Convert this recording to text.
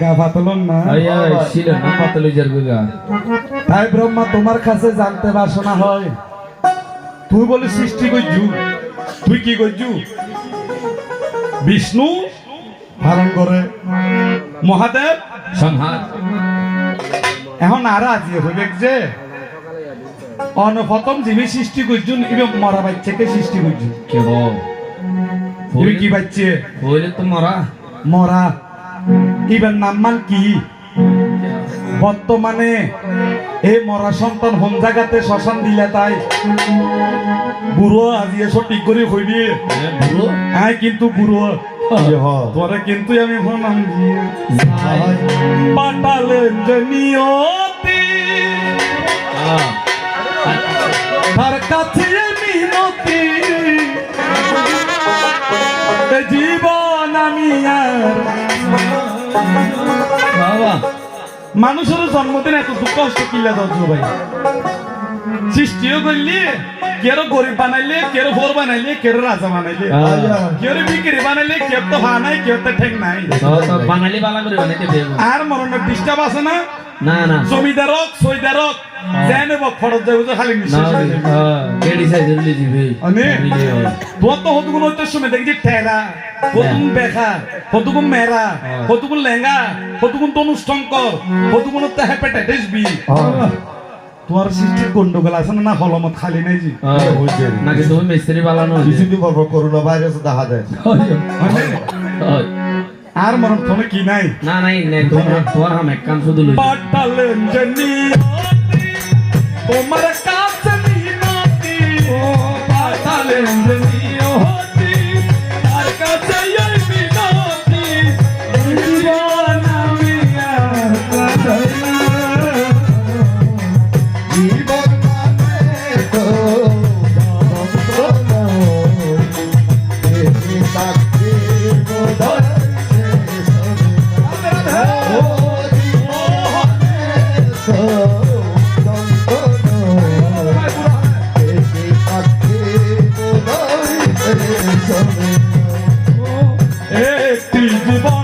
গা পাতলন না ছিল না পাতল গা। তাই ব্রহ্মা তোমার কাছে জানতে বাসনা হয় তুই বলে সৃষ্টি করছু তুই কি করছু বিষ্ণু পালন করে মহাদেব সংহার এখন আর আজ হইবে যে অনপ্রথম যিনি সৃষ্টি করছুন এবং মরা বাচ্চাকে সৃষ্টি করছুন কেব তুমি কি বাচ্চে হইলে তো মরা মরা ইবেন নাম্মান কি বর্তমানে এই মরা সন্তান হোম জায়গাতে শ্মশান দিলে তাই বুড়ো আজিয়ে সঠিক করে হইবি বুড়ো হ্যাঁ কিন্তু বুড়ো তোরে কিন্তু আমি প্রণাম দিয়ে পাঠালেন যে নিয়তি তার কাছে মিনতি জীবন আমি আর বাবা মানুষের জন্মদিন এত দুঃখ কষ্ট কিলা দর্জ ভাই সৃষ্টিও করলি কেরো গরিব বানাইলে কেরো ভোর বানাইলে কেরো রাজা বানাইলে কেরো বিক্রি বানাইলে কেউ তো ভা নাই কেউ তো ঠেক নাই বাঙালি বালা করে বানাইতে দেব আর মরণের ডিস্টার্ব আছে না না না জমিদারক সইদারক জানে বক খরচ যাবে তো খালি নিশ্চয় কেডি সাইজের লিজিবে আমি তোর তো হতুগুন ওইটার সময় দেখি যে ঠেলা হতুগুন বেখা হতুগুন মেরা হতুগুন লেঙ্গা হতুগুন তনুষ্টঙ্কর হতুগুন তো হেপাটাইটিস বি তোমার সৃষ্টির গন্ডগোল আছে না হলমত খালি নাই জি নাকি তুমি মিস্ত্রি বালানো কিছুদিন পর করোনা ভাইরাস দেখা দেয় আর মরণ ফোনে কি নাই না নাই তোমার হাম এক কাম শুধু লই পাঠালেন যে নিয়তি তোমার কাছে মিনতি ও পাঠালেন যে নিয়তি তার কাছে এই মিনতি জীবন আমি আর কাঁদাই না। জীবন মানে তো যন্ত্রণা, এই চাকরির বোঝায় শেষ হবে না। ও জীবনে তো যন্ত্রণা, এই চাকরির বোঝায় শেষ হবে না। একটি জীবন